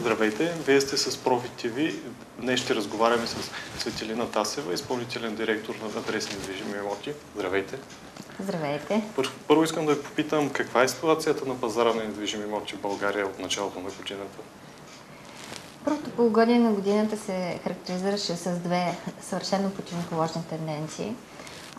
Здравейте, вие сте с Profit TV. Днес ще разговаряме с Цветелина Тасева, изпълнителен директор на Адресни недвижими имоти. Здравейте. Здравейте. Първо искам да ви попитам каква е ситуацията на пазара на недвижими имоти в България от началото на годината? Първото полугодие на годината се характеризираше с две съвършено противоположни тенденции.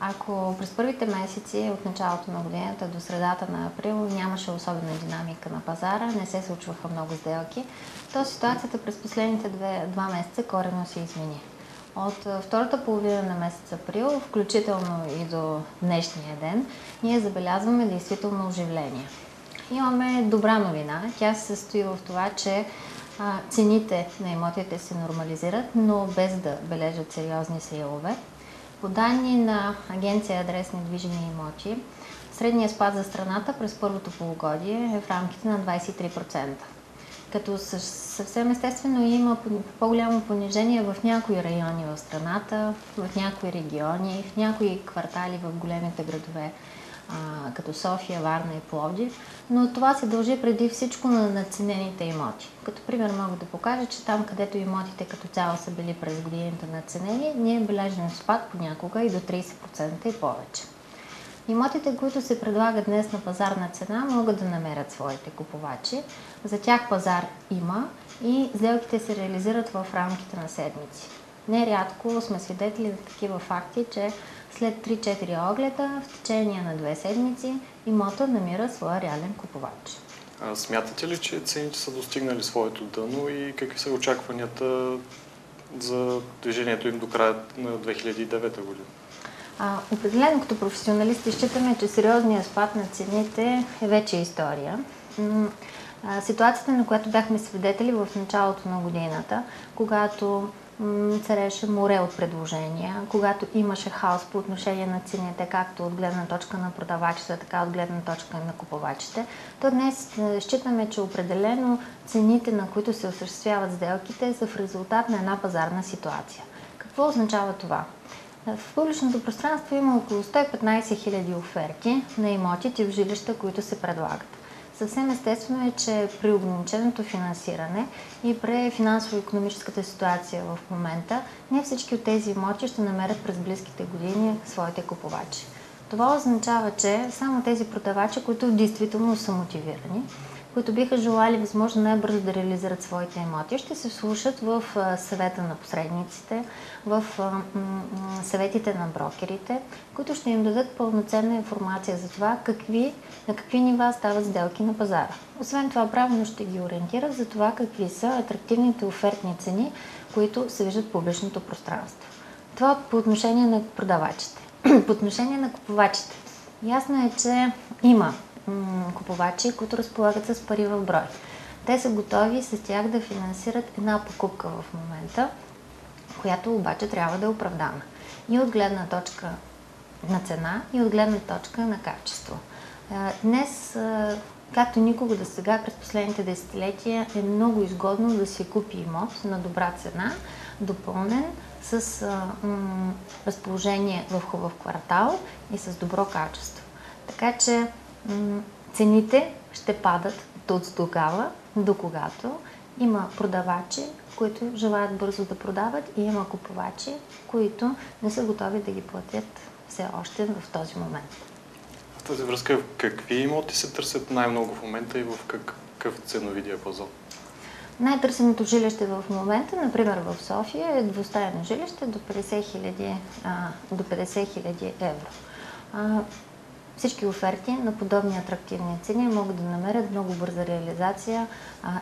Ако през първите месеци от началото на годината до средата на април нямаше особена динамика на пазара, не се случваха много сделки, то ситуацията през последните два месеца коренно се измени. От втората половина на месец април, включително и до днешния ден, ние забелязваме действително оживление. Имаме добра новина. Тя се състои в това, че цените на имотите се нормализират, но без да бележат сериозни сривове. По данни на агенция Адресни недвижими имоти, средният спад за страната през първото полугодие е в рамките на 23%. Като съвсем естествено има по-голямо понижение в някои райони в страната, в някои региони, в някои квартали в големите градове, като София, Варна и Пловдив, но това се дължи преди всичко на надценените имоти. Като пример мога да покажа, че там, където имотите като цяло са били през годините надценени, ние бележим спад понякога и до 30% и повече. Имотите, които се предлагат днес на пазарна цена, могат да намерят своите купувачи. За тях пазар има и сделките се реализират в рамките на седмици. Нерядко сме свидетели на такива факти, че след 3-4 огледа, в течение на 2 седмици, имота намира своя реален купувач. Смятате ли, че цените са достигнали своето дъно и какви са очакванията за движението им до края на 2009 година? Определено като професионалисти считаме, че сериозният спад на цените е вече история. Ситуацията, на която бяхме свидетели в началото на годината, когато цареше море от предложения, когато имаше хаос по отношение на цените, както от гледна точка на продавачите, така от гледна точка на купувачите, то днес считаме, че определено цените, на които се осъществяват сделките, са в резултат на една пазарна ситуация. Какво означава това? В публичното пространство има около 115 000 оферти на имотите в жилища, които се предлагат. Съвсем естествено е, че при ограниченото финансиране и при финансово-икономическата ситуация в момента, не всички от тези имоти ще намерят през близките години своите купувачи. Това означава, че само тези продавачи, които действително са мотивирани, които биха желали възможно най-бързо да реализират своите имоти, ще се слушат в съвета на посредниците, в съветите на брокерите, които ще им дадат пълноценна информация за това на какви нива стават сделки на пазара. Освен това, правилно ще ги ориентират за това какви са атрактивните офертни цени, които се виждат в публичното пространство. Това по отношение на продавачите. По отношение на купувачите. Ясно е, че има купувачи, които разполагат с пари в брой. Те са готови с тях да финансират една покупка в момента, която обаче трябва да е оправдана. И от гледна точка на цена, и от гледна точка на качество. Днес, както никога досега, през последните десетилетия е много изгодно да се купи имот на добра цена, допълнен, с разположение в хубав квартал и с добро качество. Така че цените ще падат от тогава, до когато има продавачи, които желаят бързо да продават, и има купувачи, които не са готови да ги платят все още в този момент. В тази връзка, какви имоти се търсят най-много в момента и в какъв ценови диапазон? Най-търсеното жилище в момента, например в София, е двустайно жилище до 50 000 евро. Всички оферти на подобни атрактивни цени могат да намерят много бърза реализация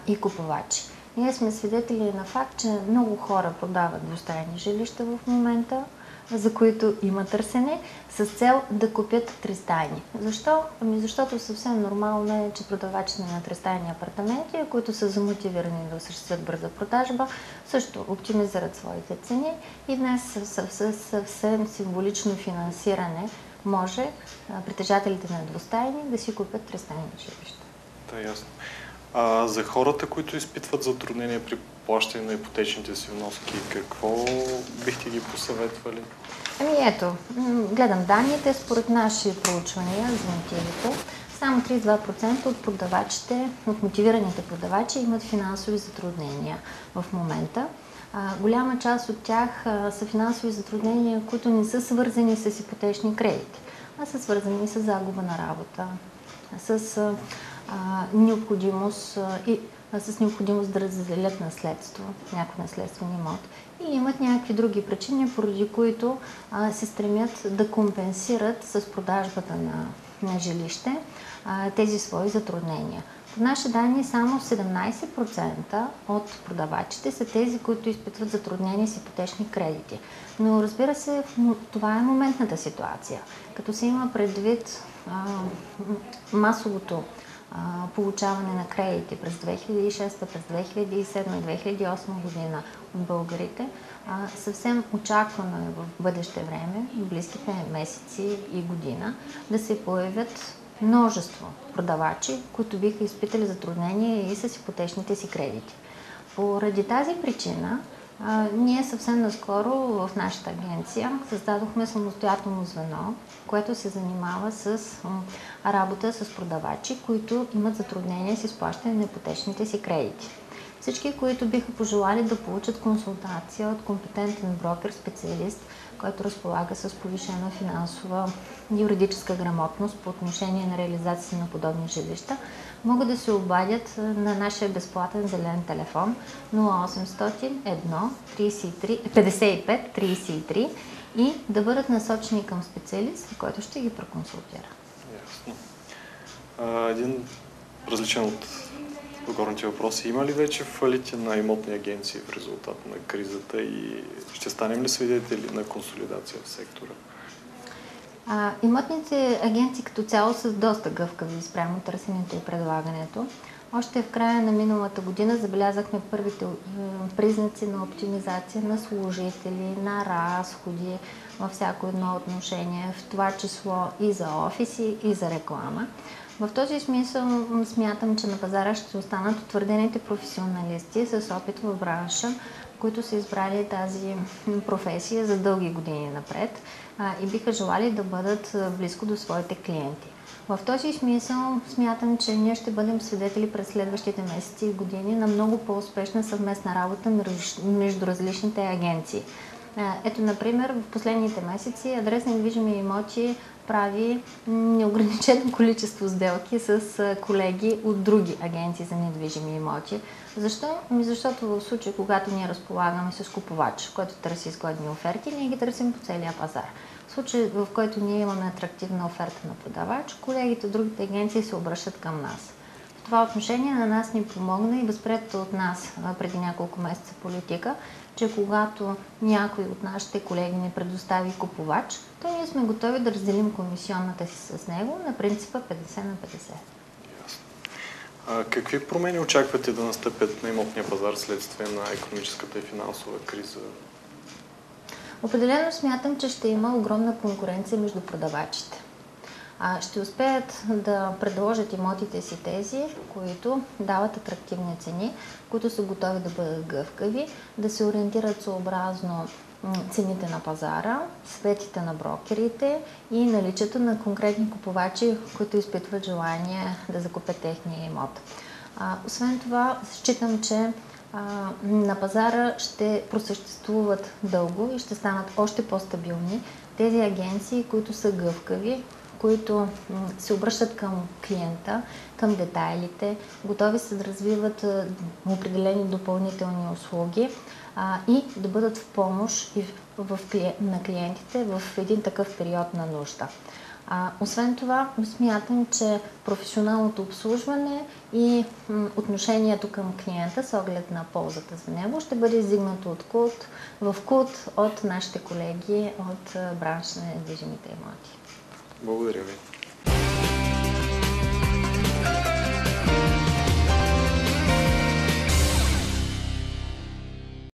и купувачи. Ние сме свидетели на факт, че много хора продават двустайни жилища в момента, за които има търсене, с цел да купят тристайни. Защо? Защото съвсем нормално е, че продавачите на тристайни апартаменти, които са замотивирани да осъществят бърза продажба, също оптимизират своите цени и днес съвсем символично финансиране може притежателите на двустайни да си купят тристайни жилища. Да, ясно. За хората, които изпитват затруднения при плащане на ипотечните си вноски, какво бихте ги посъветвали? Ето, гледам данните. Според наши проучвания за мотивите, само 32% от продавачите, от мотивираните продавачи имат финансови затруднения в момента. Голяма част от тях са финансови затруднения, които не са свързани с ипотечни кредити, а са свързани с загуба на работа, с необходимост да разделят наследство, някой наследствен имот, и имат някакви други причини, поради които се стремят да компенсират с продажбата на жилище тези свои затруднения. По наши данни само 17% от продавачите са тези, които изпитват затруднения с ипотечни кредити. Но разбира се, това е моментната ситуация. Като се има предвид масовото получаване на кредити през 2006, през 2007 и 2008 година от българите, съвсем очаквано е в бъдеще време, в близките месеци и година, да се появят множество продавачи, които биха изпитали затруднения и с ипотечните си кредити. Поради тази причина, ние съвсем наскоро в нашата агенция създадохме самостоятелно звено, което се занимава с работа с продавачи, които имат затруднения с изплащане на ипотечните си кредити. Всички, които биха пожелали да получат консултация от компетентен брокер, специалист, който разполага с повишена финансова и юридическа грамотност по отношение на реализация на подобни жилища, могат да се обадят на нашия безплатен зелен телефон 0800 1 55 33 и да бъдат насочени към специалист, който ще ги проконсултира. Ясно. Един различен от горните въпроси. Има ли вече фалити на имотни агенции в резултат на кризата и ще станем ли свидетели на консолидация в сектора? Имотните агенции като цяло са доста гъвкави спрямо търсенето и предлагането. Още в края на миналата година забелязахме първите признаци на оптимизация на служители, на разходи във всяко едно отношение, в това число и за офиси, и за реклама. В този смисъл смятам, че на пазара ще останат утвърдените професионалисти с опит в бранша, които са избрали тази професия за дълги години напред и биха желали да бъдат близко до своите клиенти. В този смисъл смятам, че ние ще бъдем свидетели през следващите месеци и години на много по-успешна съвместна работа между различните агенции. Ето, например, в последните месеци Адрес недвижими имоти прави неограничено количество сделки с колеги от други агенции за недвижими имоти. Защо? Защото в случай, когато ние разполагаме с купувач, който търси изгодни оферти, ние ги търсим по целия пазар. В случай, в който ние имаме атрактивна оферта на продавач, колегите от другите агенции се обръщат към нас. В това отношение на нас ни помогна и възприетата от нас преди няколко месеца политика, че когато някой от нашите колеги ни предостави купувач, то ние сме готови да разделим комисионната си с него на принципа 50 на 50. Ясно. Какви промени очаквате да настъпят на имотния пазар следствие на икономическата и финансова криза? Определено смятам, че ще има огромна конкуренция между продавачите. Ще успеят да предложат имотите си тези, които дават атрактивни цени, които са готови да бъдат гъвкави, да се ориентират съобразно цените на пазара, светите на брокерите и наличието на конкретни купувачи, които изпитват желание да закупят техния имот. Освен това, считам, че на пазара ще просъществуват дълго и ще станат още по-стабилни тези агенции, които са гъвкави, които се обръщат към клиента, към детайлите, готови са да развиват определени допълнителни услуги и да бъдат в помощ на клиентите в един такъв период на нужда. Освен това, смятам, че професионалното обслужване и отношението към клиента с оглед на ползата за него ще бъде издигнато в култ от нашите колеги от бранша на недвижимите имоти. Благодаря ви.